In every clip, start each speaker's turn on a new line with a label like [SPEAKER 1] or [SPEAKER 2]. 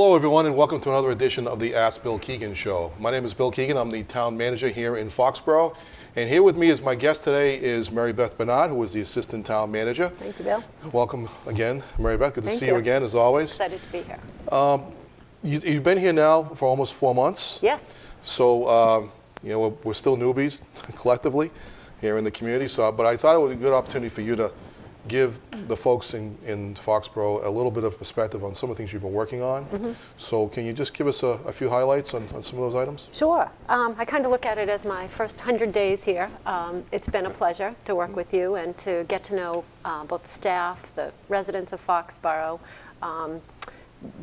[SPEAKER 1] Hello everyone and welcome to another edition of the Ask Bill Keegan Show. My name is Bill Keegan. I'm the town manager here in Foxborough. And here with me as my guest today is Mary Beth Bernard, who is the assistant town manager.
[SPEAKER 2] Thank you, Bill.
[SPEAKER 1] Welcome again, Mary Beth. Good to see
[SPEAKER 2] you
[SPEAKER 1] you again, as always.
[SPEAKER 2] Excited to be here.
[SPEAKER 1] You've been here now for almost 4 months.
[SPEAKER 2] Yes.
[SPEAKER 1] So, we're still newbies collectively here in the community. But I thought it was a good opportunity for you to give the folks in Foxborough a little bit of perspective on some of the things you've been working on. Mm-hmm. So can you just give us a few highlights on some of those items?
[SPEAKER 2] Sure. I kind of look at it as my first 100 days here. It's been a pleasure to work with you and to get to know both the staff, the residents of Foxborough.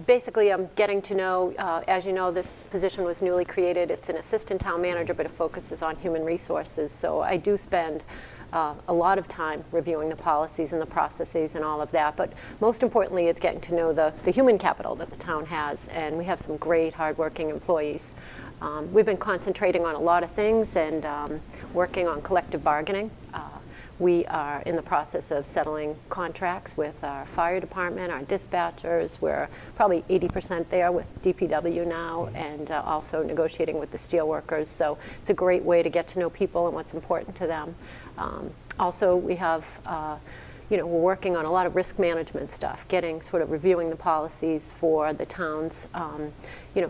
[SPEAKER 2] Basically, I'm getting to know, as you know, this position was newly created. It's an assistant town manager, but it focuses on human resources. So I do spend a lot of time reviewing the policies and the processes and all of that. But most importantly, it's getting to know the human capital that the town has. And we have some great, hardworking employees. We've been concentrating on a lot of things and working on collective bargaining. We are in the process of settling contracts with our fire department, our dispatchers. We're probably 80% there with DPW now, and also negotiating with the steelworkers. So it's a great way to get to know people and what's important to them. Also, we have, we're working on a lot of risk management stuff, reviewing the policies for the town's,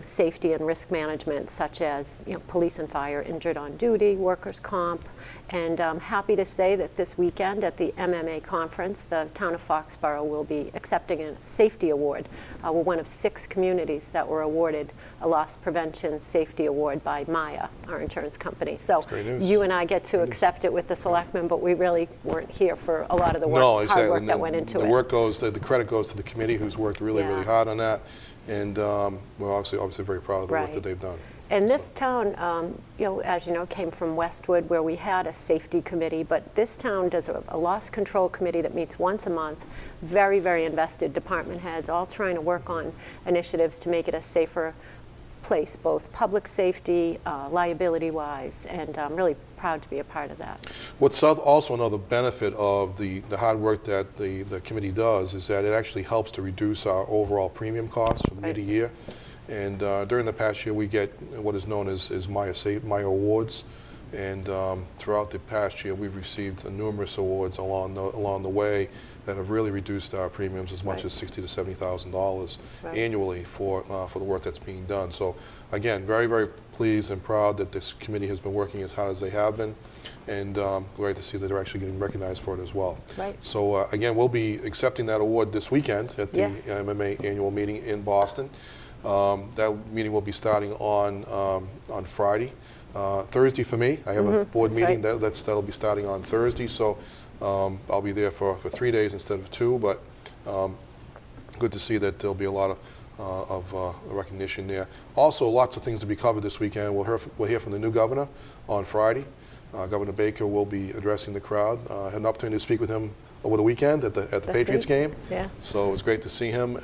[SPEAKER 2] safety and risk management, such as, police and fire injured on duty, workers' comp. And I'm happy to say that this weekend at the MMA conference, the town of Foxborough will be accepting a safety award. We're one of 6 communities that were awarded a loss prevention safety award by Maya, our insurance company. So you and I get to accept it with the selectmen, but we really weren't here for a lot of the work, hard work that went into it.
[SPEAKER 1] The credit goes to the committee who's worked really hard on that. And we're obviously very proud of the work that they've done.
[SPEAKER 2] And this town, as you know, came from Westwood, where we had a safety committee, but this town does a loss control committee that meets once a month. Very, very invested department heads, all trying to work on initiatives to make it a safer place, both public safety, liability-wise, and I'm really proud to be a part of that.
[SPEAKER 1] What's also another benefit of the hard work that the committee does is that it actually helps to reduce our overall premium costs from year to year. And during the past year, we get what is known as Maya Awards. And throughout the past year, we've received numerous awards along the way that have really reduced our premiums as much as $60,000 to $70,000 annually for the work that's being done. So again, very, very pleased and proud that this committee has been working as hard as they have been, and great to see that they're actually getting recognized for it as well.
[SPEAKER 2] Right.
[SPEAKER 1] So again, we'll be accepting that award this weekend at the MMA annual meeting in Boston. That meeting will be starting on Friday. Thursday for me. I have a board meeting that'll be starting on Thursday, so I'll be there for 3 days instead of 2. But good to see that there'll be a lot of recognition there. Also, lots of things to be covered this weekend. We'll hear from the new governor on Friday. Governor Baker will be addressing the crowd. I had an opportunity to speak with him over the weekend at the Patriots game. Yeah. So it was great to see him.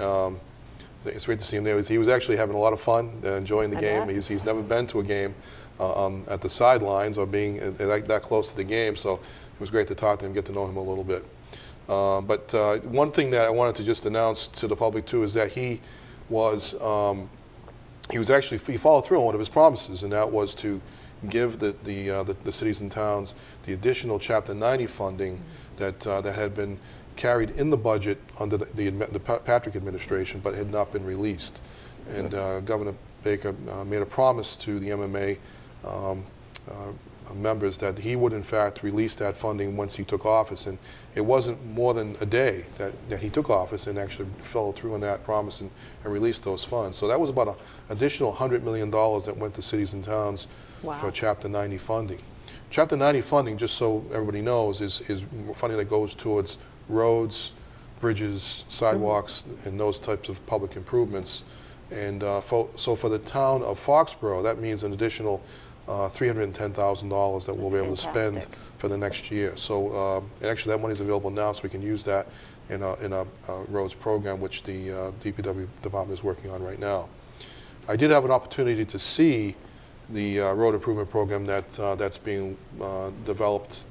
[SPEAKER 1] It's great to see him there. He was actually having a lot of fun, enjoying the game. He's never been to a game at the sidelines or being that close to the game, so it was great to talk to him, get to know him a little bit. But one thing that I wanted to just announce to the public too is that he followed through on one of his promises, and that was to give the cities and towns the additional Chapter 90 funding that had been carried in the budget under the Patrick administration, but had not been released. And Governor Baker made a promise to the MMA members that he would in fact release that funding once he took office. And it wasn't more than a day that he took office and actually followed through on that promise and released those funds. So that was about an additional $100 million that went to cities and towns for Chapter 90 funding. Chapter 90 funding, just so everybody knows, is funding that goes towards roads, bridges, sidewalks, and those types of public improvements. And so for the town of Foxborough, that means an additional $310,000 that we'll be able to spend for the next year. So and actually that money is available now, so we can use that in a roads program, which the DPW department is working on right now. I did have an opportunity to see the road improvement program that's being developed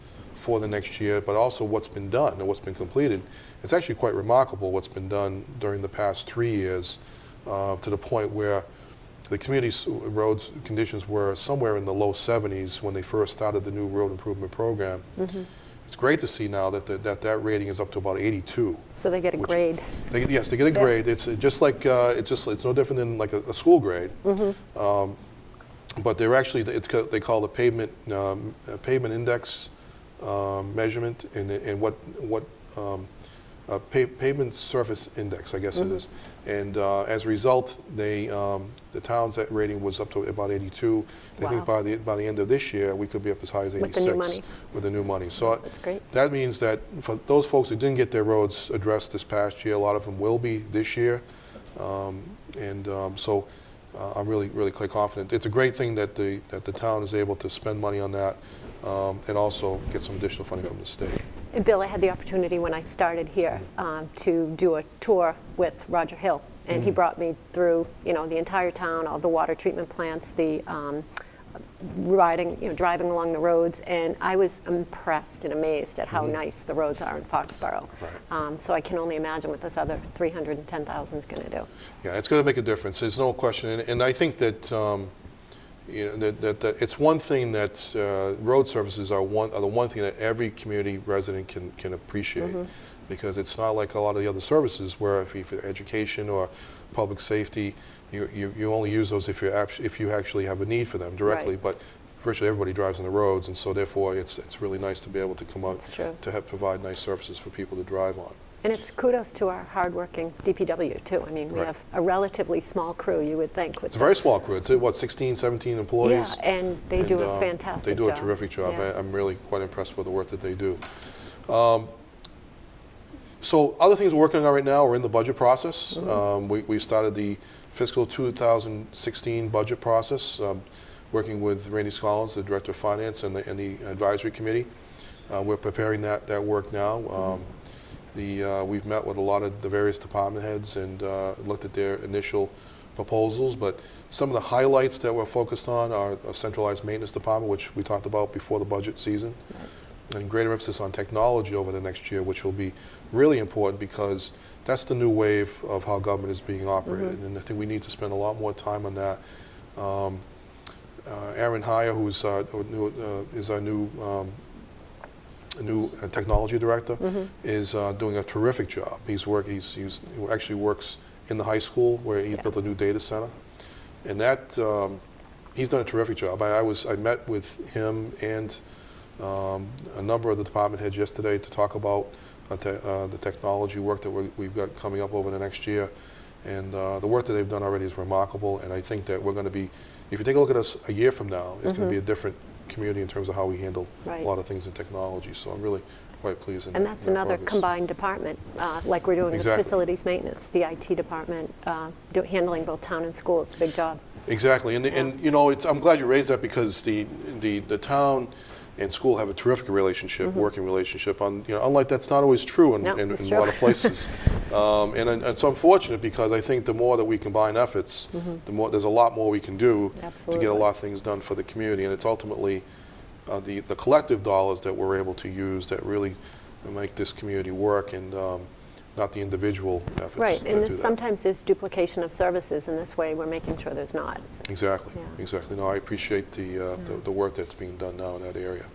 [SPEAKER 1] for the next year, but also what's been done and what's been completed. It's actually quite remarkable what's been done during the past 3 years to the point where the community roads conditions were somewhere in the low 70s when they first started the new road improvement program. It's great to see now that that rating is up to about 82.
[SPEAKER 2] So they get a grade.
[SPEAKER 1] Yes, they get a grade. It's just like it's no different than like a school grade. But they're actually they call it pavement index measurement and what pavement surface index, I guess it is. And as a result, the town's rating was up to about 82. I think by the end of this year, we could be up as high as 86
[SPEAKER 2] with the new money.
[SPEAKER 1] With the new money. So
[SPEAKER 2] that's great.
[SPEAKER 1] That means that for those folks who didn't get their roads addressed this past year, a lot of them will be this year. So I'm really quite confident. It's a great thing that the town is able to spend money on that and also get some additional funding from the state.
[SPEAKER 2] And Bill, I had the opportunity when I started here to do a tour with Roger Hill, and he brought me through, the entire town, all the water treatment plants, the driving along the roads, and I was impressed and amazed at how nice the roads are in Foxborough.
[SPEAKER 1] Right.
[SPEAKER 2] So I can only imagine what this other 310,000 is going to do.
[SPEAKER 1] Yeah, it's going to make a difference. There's no question, and I think that that it's one thing that road services are the one thing that every community resident can appreciate, because it's not like a lot of the other services where if for education or public safety, you only use those if you actually have a need for them directly. Right. But virtually everybody drives on the roads, and so therefore it's really nice to be able to come out to provide nice services for people to drive on.
[SPEAKER 2] And it's kudos to our hardworking DPW, too. I mean, we have a relatively small crew, you would think.
[SPEAKER 1] It's a very small crew. It's, 16, 17 employees?
[SPEAKER 2] Yeah, and they do a fantastic job.
[SPEAKER 1] They do a terrific job. Yeah. I'm really quite impressed with the work that they do. So other things we're working on right now, we're in the budget process. We started the fiscal 2016 budget process, working with Randy Scollins, the Director of Finance, and the Advisory Committee. We're preparing that work now. We've met with a lot of the various department heads and looked at their initial proposals, but some of the highlights that we're focused on are a centralized maintenance department, which we talked about before the budget season, and greater emphasis on technology over the next year, which will be really important because that's the new wave of how government is being operated, and I think we need to spend a lot more time on that. Aaron Heyer, who is our new technology director, is doing a terrific job. He actually works in the high school where he built a new data center, and that he's done a terrific job. I met with him and a number of the department heads yesterday to talk about the technology work that we've got coming up over the next year, and the work that they've done already is remarkable. And I think that we're going to be, if you take a look at us a year from now, it's going to be a different community in terms of how we handle a lot of things in technology. So I'm really quite pleased.
[SPEAKER 2] And that's another combined department, like we're doing with facilities maintenance, the IT department, handling both town and school. It's a big job.
[SPEAKER 1] Exactly, and I'm glad you raised that because the town and school have a terrific relationship, working relationship. Unlike that's not always true in a lot of places, and it's unfortunate because I think the more that we combine efforts, the more there's a lot more we can do to get a lot of things done for the community, and it's ultimately the collective dollars that we're able to use that really make this community work, and not the individual efforts.
[SPEAKER 2] Right, and sometimes there's duplication of services, and this way we're making sure there's not.
[SPEAKER 1] Exactly, exactly. No, I appreciate the work that's being done now in that area.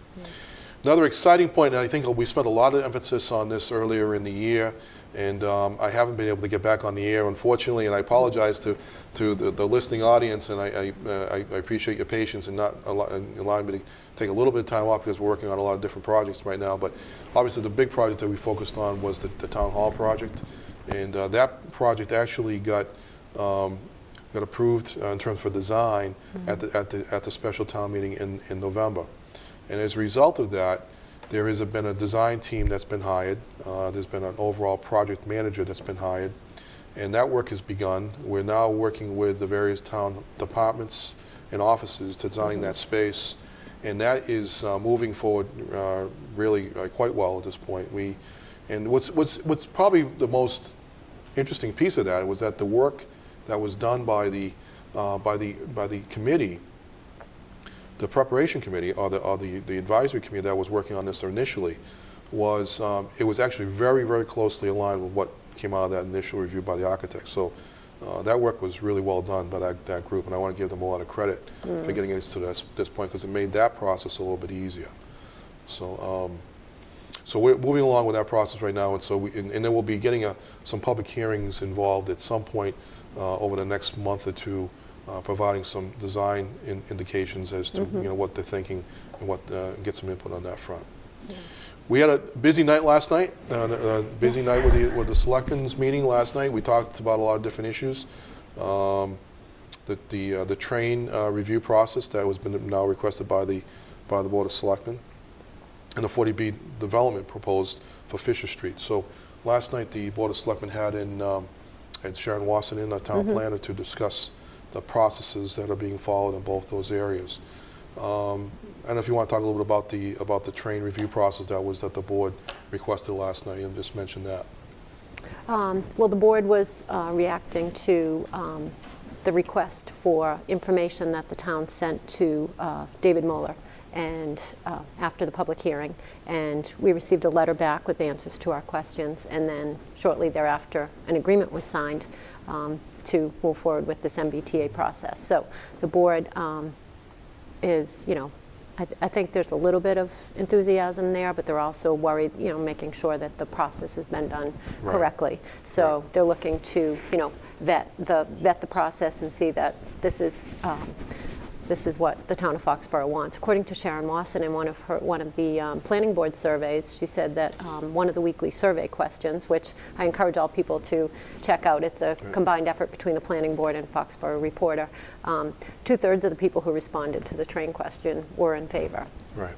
[SPEAKER 1] Another exciting point, and I think we spent a lot of emphasis on this earlier in the year, and I haven't been able to get back on the air, unfortunately, and I apologize to the listening audience, and I appreciate your patience and not allowing me to take a little bit of time off because we're working on a lot of different projects right now. But obviously the big project that we focused on was the town hall project, and that project actually got approved in terms for design at the special town meeting in November. And as a result of that, there has been a design team that's been hired. There's been an overall project manager that's been hired, and that work has begun. We're now working with the various town departments and offices to design that space, and that is moving forward really quite well at this point. And what's probably the most interesting piece of that was that the work that was done by the committee, the preparation committee, or the advisory committee that was working on this initially, it was actually very, very closely aligned with what came out of that initial review by the architect. So That work was really well done by that group, and I want to give them a lot of credit for getting us to this point, because it made that process a little bit easier. So, so we're moving along with that process right now, and so and then we'll be getting some public hearings involved at some point over the next month or two, providing some design indications as to what they're thinking and get some input on that front. Yeah. We had a busy night last night. Busy night with the selectmen's meeting last night. We talked about a lot of different issues. The train review process that was now requested by the Board of Selectmen, and the 40B development proposed for Fisher Street. So last night the Board of Selectmen had Sharon Wasson in, our town planner, to discuss the processes that are being followed in both those areas. I don't know if you want to talk a little bit about the train review process that the board requested last night, and just mention that.
[SPEAKER 2] Well, the board was reacting to the request for information that the town sent to David Moeller and after the public hearing, and we received a letter back with answers to our questions, and then shortly thereafter an agreement was signed to move forward with this MBTA process. So the board is, I think there's a little bit of enthusiasm there, but they're also worried, making sure that the process has been done correctly. So they're looking to, vet the process and see that this is what the town of Foxborough wants. According to Sharon Wasson, in one of the planning board surveys, she said that one of the weekly survey questions, which I encourage all people to check out, it's a combined effort between the planning board and Foxborough Reporter, 2/3 of the people who responded to the train question were in favor.
[SPEAKER 1] Right.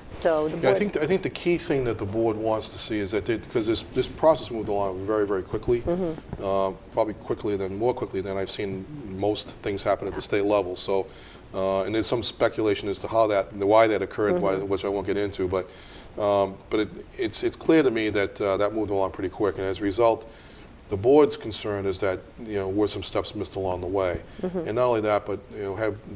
[SPEAKER 2] So the board,
[SPEAKER 1] I think the key thing that the board wants to see is that because this process moved along very, very quickly, probably more quickly than I've seen most things happen at the state level. So, and there's some speculation as to why that occurred, which I won't get into. But it's clear to me that that moved along pretty quick, and as a result, the board's concern is that were some steps missed along the way, and not only that, but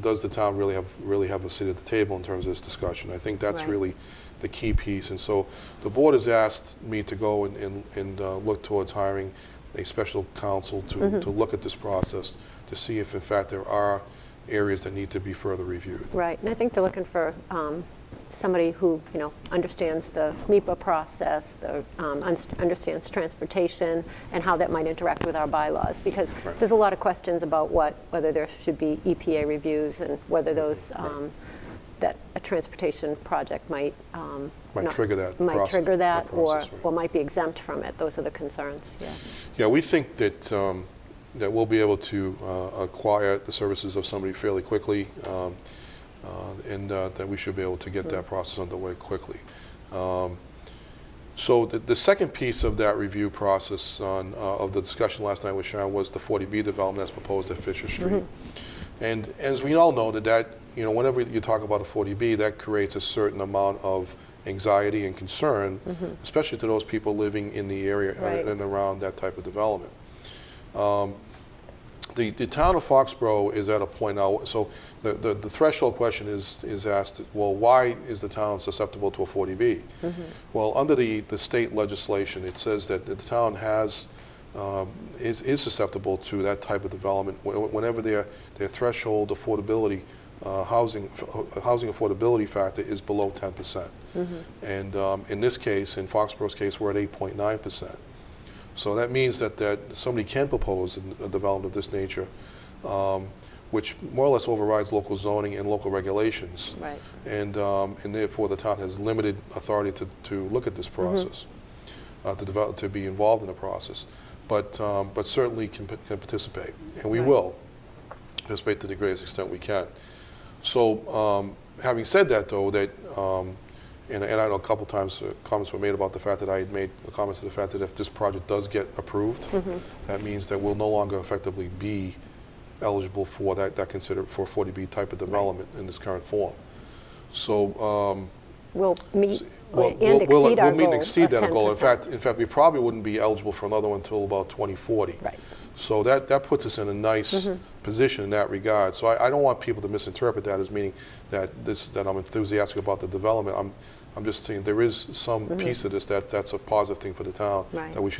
[SPEAKER 1] does the town really have a seat at the table in terms of this discussion? I think that's really the key piece, and so the board has asked me to go and look towards hiring a special counsel to look at this process to see if in fact there are areas that need to be further reviewed.
[SPEAKER 2] Right, and I think they're looking for somebody who understands the MEPA process, understands transportation, and how that might interact with our bylaws. Because there's a lot of questions about whether there should be EPA reviews and whether those that a transportation project might
[SPEAKER 1] trigger that.
[SPEAKER 2] Or might be exempt from it. Those are the concerns. Yeah.
[SPEAKER 1] Yeah, we think that that we'll be able to acquire the services of somebody fairly quickly. And that we should be able to get that process underway quickly. So the second piece of that review process of the discussion last night with Sharon was the 40B development as proposed at Fisher Street. And as we all know, that whenever you talk about a 40B, that creates a certain amount of anxiety and concern, especially to those people living in the area and around that type of development. The town of Foxborough is at a point now, so the threshold question is asked, well, why is the town susceptible to a 40B? Well, under the state legislation, it says that the town is susceptible to that type of development whenever their threshold affordability, housing affordability factor is below 10%. And in this case, in Foxborough's case, we're at 8.9%. So that means that somebody can propose a development of this nature, which more or less overrides local zoning and local regulations.
[SPEAKER 2] Right.
[SPEAKER 1] And therefore the town has limited authority to look at this process, to be involved in the process. But certainly can participate, and we will participate to the greatest extent we can. So having said that, though, and I know a couple times comments were made about the fact that I had made comments to the fact that if this project does get approved, that means that we'll no longer effectively be eligible for that considered for 40B type of development in this current form. So
[SPEAKER 2] we'll meet
[SPEAKER 1] we'll meet and exceed that goal. In fact, we probably wouldn't be eligible for another one until about 2040.
[SPEAKER 2] Right.
[SPEAKER 1] So that puts us in a nice position in that regard. So I don't want people to misinterpret that as meaning that I'm enthusiastic about the development. I'm just saying there is some piece of this that's a positive thing for the town that we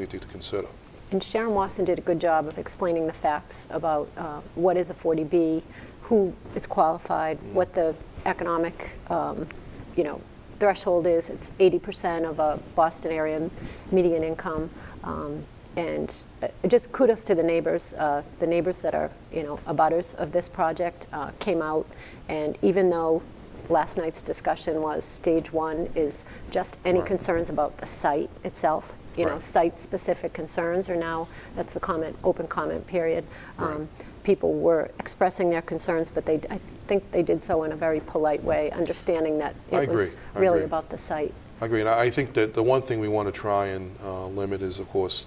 [SPEAKER 1] need to consider.
[SPEAKER 2] And Sharon Wasson did a good job of explaining the facts about what is a 40B, who is qualified, what the economic, threshold is. It's 80% of a Boston area median income, and just kudos to the neighbors. The neighbors that are, abutters of this project came out, and even though last night's discussion was stage 1 is just any concerns about the site itself. Site-specific concerns are now, that's the open comment period. People were expressing their concerns, but I think they did so in a very polite way, understanding that it was really about the site.
[SPEAKER 1] I agree, and I think that the one thing we want to try and limit is, of course,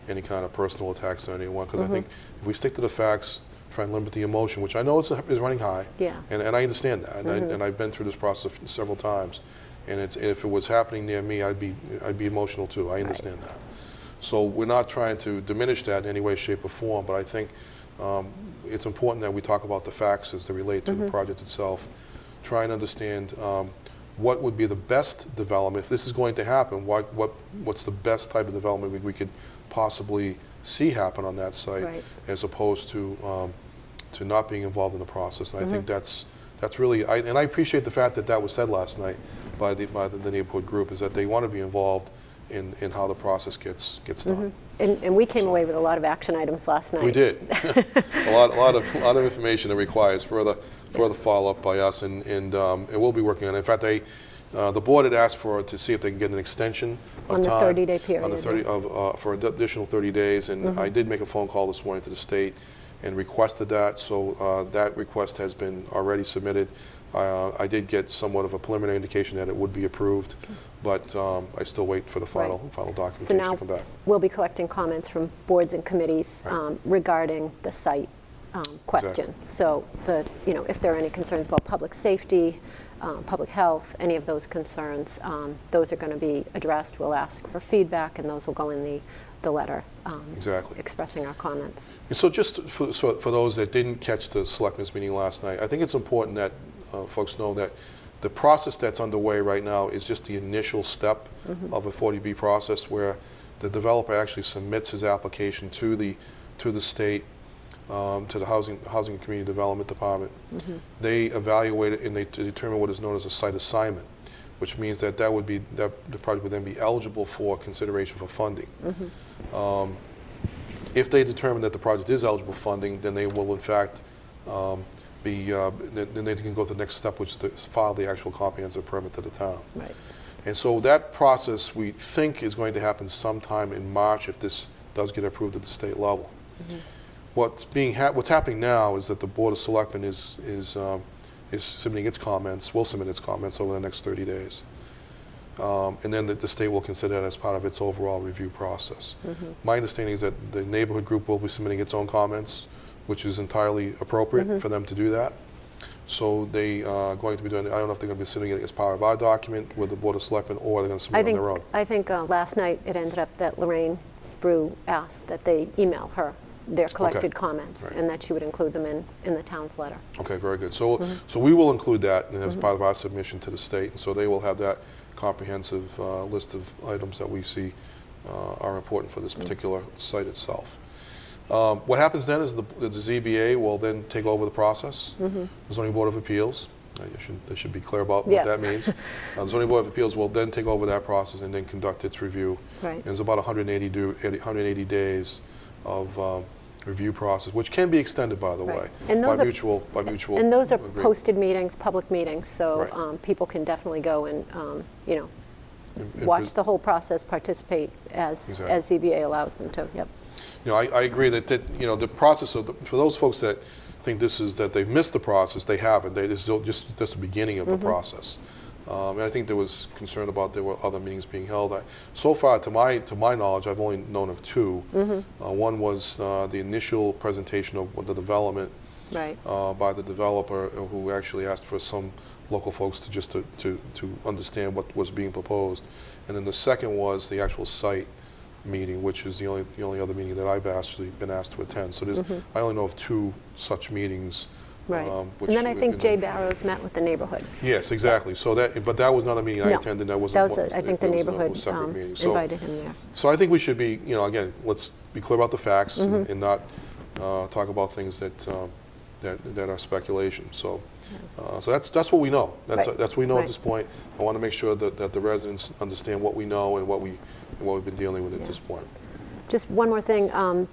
[SPEAKER 1] any kind of personal attacks on anyone, because I think if we stick to the facts, try and limit the emotion, which I know is running high, and I understand that, and I've been through this process several times, and if it was happening near me, I'd be emotional too. I understand that. So we're not trying to diminish that in any way, shape, or form, but I think it's important that we talk about the facts as they relate to the project itself, try and understand what would be the best development. If this is going to happen, what's the best type of development we could possibly see happen on that site, as opposed to not being involved in the process. And I think that's really, and I appreciate the fact that was said last night by the neighborhood group, is that they want to be involved in how the process gets done.
[SPEAKER 2] And we came away with a lot of action items last night.
[SPEAKER 1] We did. a lot of information that requires further follow-up by us, and we'll be working on it. In fact, the board had asked to see if they can get an extension of
[SPEAKER 2] on
[SPEAKER 1] time.
[SPEAKER 2] On the 30-day period.
[SPEAKER 1] On the for an additional 30 days, and I did make a phone call this morning to the state and requested that, so that request has been already submitted. I did get somewhat of a preliminary indication that it would be approved, but I still wait for the final documentation to come back.
[SPEAKER 2] We'll be collecting comments from boards and committees regarding the site question.
[SPEAKER 1] Exactly.
[SPEAKER 2] So if there are any concerns about public safety, public health, any of those concerns, those are going to be addressed. We'll ask for feedback, and those will go in the letter expressing our comments.
[SPEAKER 1] And so just for those that didn't catch the Selectmen's meeting last night, I think it's important that folks know that the process that's underway right now is just the initial step of a 40B process, where the developer actually submits his application to the state, to the Housing and Community Development Department. They evaluate it and they determine what is known as a site assignment, which means that the project would then be eligible for consideration for funding. If they determine that the project is eligible for funding, then they will in fact then they can go to the next step, which is to file the actual comprehensive permit to the town.
[SPEAKER 2] Right.
[SPEAKER 1] And so that process we think is going to happen sometime in March if this does get approved at the state level. What's happening now is that the Board of Selectmen is submitting its comments, will submit its comments over the next 30 days. And then the state will consider that as part of its overall review process. My understanding is that the neighborhood group will be submitting its own comments, which is entirely appropriate for them to do that. So they are going to be doing it. I don't know if they're going to be submitting it as part of our document with the Board of Selectmen, or they're going to submit it on their own.
[SPEAKER 2] I think last night it ended up that Lorraine Brew asked that they email her their collected comments, and that she would include them in the town's letter.
[SPEAKER 1] Okay, very good. So so we will include that as part of our submission to the state, and so they will have that comprehensive list of items that we see are important for this particular site itself. What happens then is the ZBA will then take over the process. The Zoning Board of Appeals, I should be clear about what that means. The Zoning Board of Appeals will then take over that process and then conduct its review. And it's about 180 days of review process, which can be extended, by the way,
[SPEAKER 2] and
[SPEAKER 1] by mutual.
[SPEAKER 2] And those are
[SPEAKER 1] agreement.
[SPEAKER 2] posted meetings, public meetings, so people can definitely go and watch the whole process, participate as ZBA allows them to.
[SPEAKER 1] I agree that the process for those folks that think that they've missed the process, they haven't. This is just the beginning of the process. And I think there was concern about there were other meetings being held. So far, to my knowledge, I've only known of two. One was the initial presentation of the development by the developer, who actually asked for some local folks to understand what was being proposed. And then the second was the actual site meeting, which is the only other meeting that I've actually been asked to attend. So I only know of two such meetings
[SPEAKER 2] Right. And then I think Jay Barrows met with the neighborhood.
[SPEAKER 1] Yes, exactly. So but that was not a meeting I
[SPEAKER 2] No.
[SPEAKER 1] attended. That wasn't.
[SPEAKER 2] I think the neighborhood
[SPEAKER 1] separate meeting.
[SPEAKER 2] invited him there.
[SPEAKER 1] So I think we should be, again, let's be clear about the facts and not talk about things that are speculation. So, so that's what we know. That's what we know at this point. I want to make sure that the residents understand what we know and what we've been dealing with at this point.
[SPEAKER 2] Just one more thing,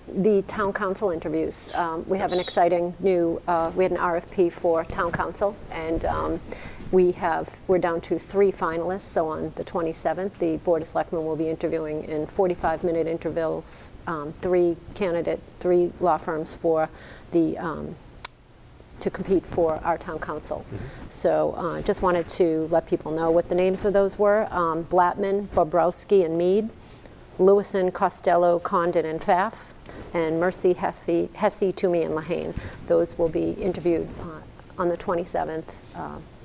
[SPEAKER 2] the town council interviews. We have an exciting new, we had an RFP for town council, and we're down to 3 finalists. So on the 27th, the Board of Selectmen will be interviewing in 45-minute intervals, 3 law firms for to compete for our town council. So just wanted to let people know what the names of those were. Blattman, Bobrowski, and Mead. Lewison, Costello, Condon, and Pfaff, and Mercy, Hesse, Toomey, and Lehane. Those will be interviewed on the 27th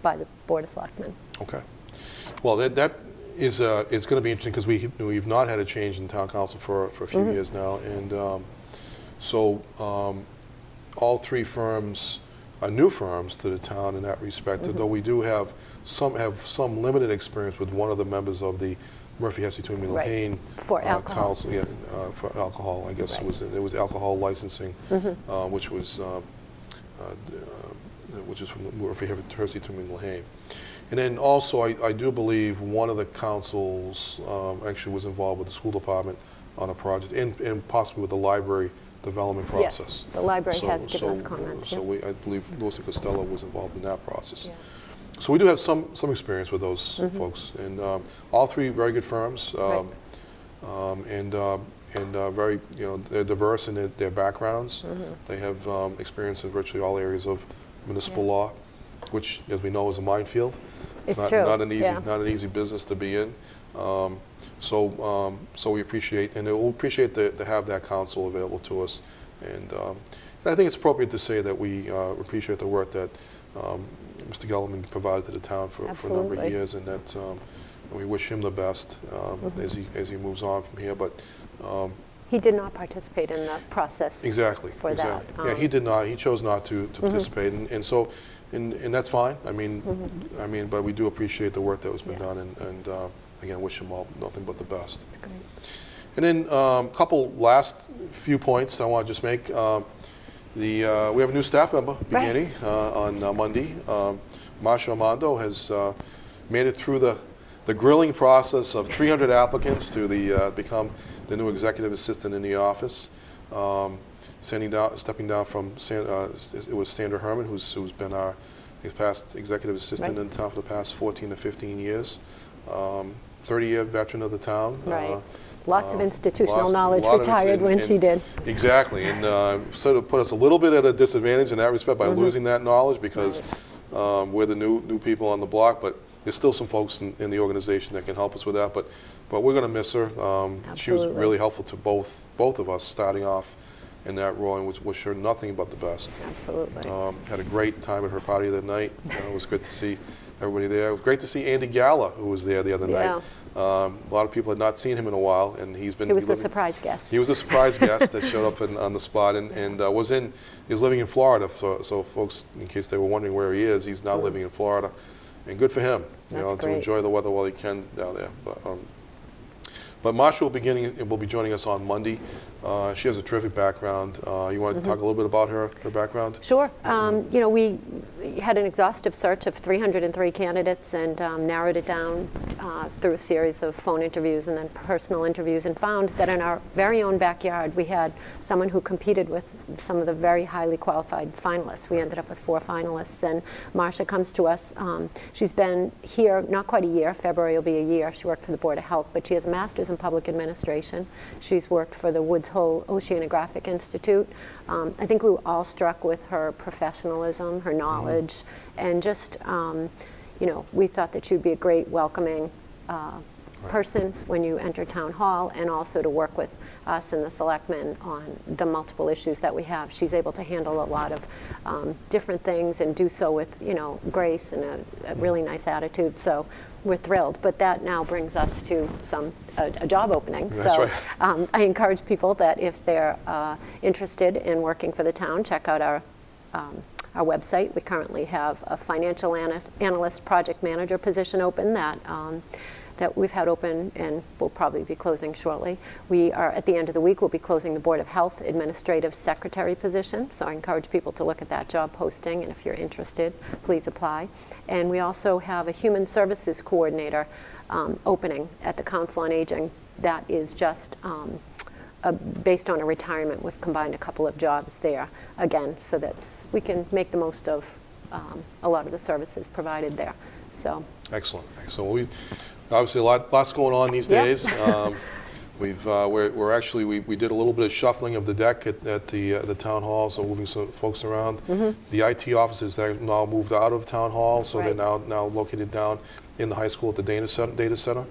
[SPEAKER 2] by the Board of Selectmen.
[SPEAKER 1] Okay. Well, that is going to be interesting because we've not had a change in town council for a few years now, and so all 3 firms are new firms to the town in that respect. Though we do have some limited experience with one of the members of the Murphy, Hesse, Toomey, Lehane
[SPEAKER 2] for alcohol.
[SPEAKER 1] Council, for alcohol. I guess it was alcohol licensing, which was from Murphy, Hesse, Toomey, Lehane. And then also, I do believe one of the councils actually was involved with the school department on a project, and possibly with the library development process.
[SPEAKER 2] Yes, the library has given us comments.
[SPEAKER 1] So I believe Lewis and Costello was involved in that process. Yeah. So we do have some experience with those folks, and all 3 very good firms, and very, they're diverse in their backgrounds. They have experience in virtually all areas of municipal law, which, as we know, is a minefield. It's
[SPEAKER 2] true.
[SPEAKER 1] Not an easy business to be in. So we appreciate, and we'll appreciate to have that counsel available to us, and I think it's appropriate to say that we appreciate the work that Mr. Gellerman provided to the town for a number of years, and that and we wish him the best as he moves on from here. But
[SPEAKER 2] he did not participate in the process.
[SPEAKER 1] Exactly.
[SPEAKER 2] For that.
[SPEAKER 1] Yeah, he did not. He chose not to participate, and so and that's fine. I mean, but we do appreciate the work that was been done, and again, wish him nothing but the best.
[SPEAKER 2] That's great.
[SPEAKER 1] And then a couple last few points I want to just make. We have a new staff member beginning on Monday. Marsha Armando has made it through the grilling process of 300 applicants to become the new executive assistant in the office. Stepping down from it was Sandra Herman, who's been our past executive assistant in the town for the past 14 to 15 years. 30-year veteran of the town.
[SPEAKER 2] Right. Lots of institutional knowledge, retired when she did.
[SPEAKER 1] Exactly, and sort of put us a little bit at a disadvantage in that respect by losing that knowledge, because we're the new people on the block, but there's still some folks in the organization that can help us with that, but we're going to miss her. She was really helpful to both of us starting off in that role, and wish her nothing but the best.
[SPEAKER 2] Absolutely.
[SPEAKER 1] Had a great time at her party that night. It was good to see everybody there. It was great to see Andy Galla, who was there the other night. A lot of people had not seen him in a while, and he was
[SPEAKER 2] the surprise guest.
[SPEAKER 1] He was a surprise guest that showed up on the spot, and he's living in Florida. So folks, in case they were wondering where he is, he's now living in Florida, and good for him. To enjoy the weather while he can down there. But Marsha will be joining us on Monday. She has a terrific background. You want to talk a little bit about her background?
[SPEAKER 2] Sure. We had an exhaustive search of 303 candidates and narrowed it down through a series of phone interviews and then personal interviews, and found that in our very own backyard we had someone who competed with some of the very highly qualified finalists. We ended up with 4 finalists, and Marsha comes to us. She's been here not quite a year. February will be a year. She worked for the Board of Health, but she has a master's in public administration. She's worked for the Woods Hole Oceanographic Institute. I think we were all struck with her professionalism, her knowledge, and just, we thought that she would be a great welcoming person when you enter town hall, and also to work with us and the selectmen on the multiple issues that we have. She's able to handle a lot of different things and do so with, grace and a really nice attitude. So we're thrilled. But that now brings us to a job opening.
[SPEAKER 1] That's
[SPEAKER 2] so
[SPEAKER 1] right.
[SPEAKER 2] I encourage people that if they're interested in working for the town, check out our our website. We currently have a financial analyst project manager position open that we've had open and will probably be closing shortly. We are, at the end of the week, we'll be closing the Board of Health Administrative Secretary position, so I encourage people to look at that job posting, and if you're interested, please apply. And we also have a Human Services Coordinator opening at the Council on Aging that is just based on a retirement. We've combined a couple of jobs there, again, so that we can make the most of a lot of the services provided there. So.
[SPEAKER 1] Excellent. Well, obviously, lots going on these days. We did a little bit of shuffling of the deck at the town hall, so moving some folks around. The IT offices that now moved out of town hall, so they're now located down in the high school at the data center.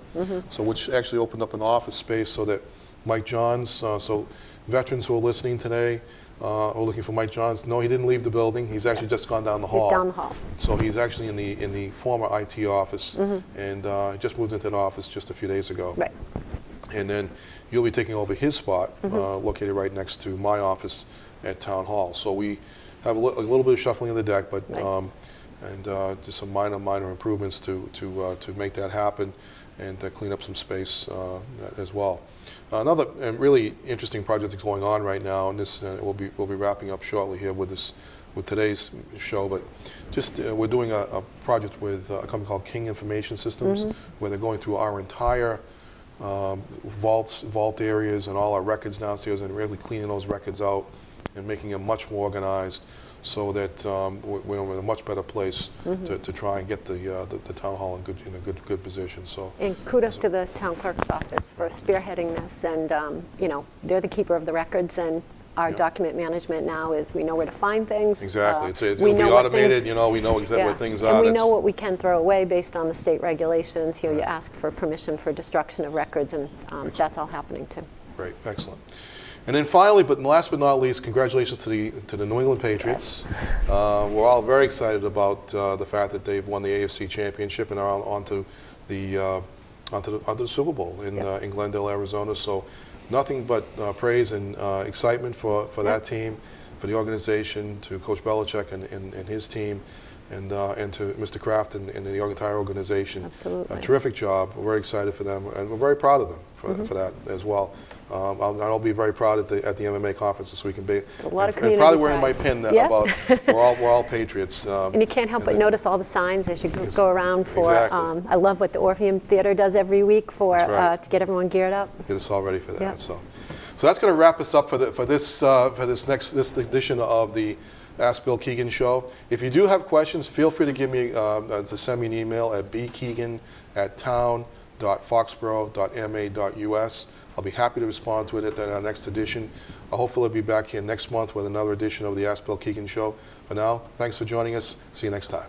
[SPEAKER 1] So which actually opened up an office space so that Mike Johns, so veterans who are listening today, are looking for Mike Johns. No, he didn't leave the building. He's actually just gone down the hall.
[SPEAKER 2] He's down the hall.
[SPEAKER 1] So he's actually in the former IT office, and just moved into an office just a few days ago.
[SPEAKER 2] Right.
[SPEAKER 1] And then you'll be taking over his spot, located right next to my office at Town Hall. So we have a little bit of shuffling of the deck, but just some minor improvements to make that happen, and to clean up some space as well. Another really interesting project that's going on right now, and this we'll be wrapping up shortly here with today's show. But just we're doing a project with a company called King Information Systems, where they're going through our entire vault areas and all our records downstairs, and really cleaning those records out and making them much more organized, so that we're in a much better place to try and get the town hall in a good position. So,
[SPEAKER 2] and kudos to the town clerk's office for spearheading this, and they're the keeper of the records, and our document management now is we know where to find things.
[SPEAKER 1] Exactly, it'll be automated. We know exactly where things are.
[SPEAKER 2] And we know what we can throw away based on the state regulations. You ask for permission for destruction of records, and that's all happening too. Great,
[SPEAKER 1] excellent. And then finally, but last but not least, congratulations to the New England Patriots. We're all very excited about the fact that they've won the AFC Championship and are on to the Super Bowl in Glendale, Arizona. So nothing but praise and excitement for that team, for the organization, to Coach Belichick and his team, and to Mr. Kraft and the entire organization.
[SPEAKER 2] Absolutely.
[SPEAKER 1] A terrific job. We're very excited for them, and we're very proud of them for that as well. I'll be very proud at the MMA conference this week, and probably wearing my pin about we're all Patriots.
[SPEAKER 2] And you can't help but notice all the signs as you go around for. Exactly. I love what the Orpheum Theater does every week to get everyone geared up.
[SPEAKER 1] Get us all ready for that. So that's going to wrap us up for this edition of the Ask Bill Keegan Show. If you do have questions, feel free to give me to send me an email at bkeegan@town.foxborough.ma.us. I'll be happy to respond to it at our next edition. Hopefully I'll be back here next month with another edition of the Ask Bill Keegan Show. For now, thanks for joining us. See you next time.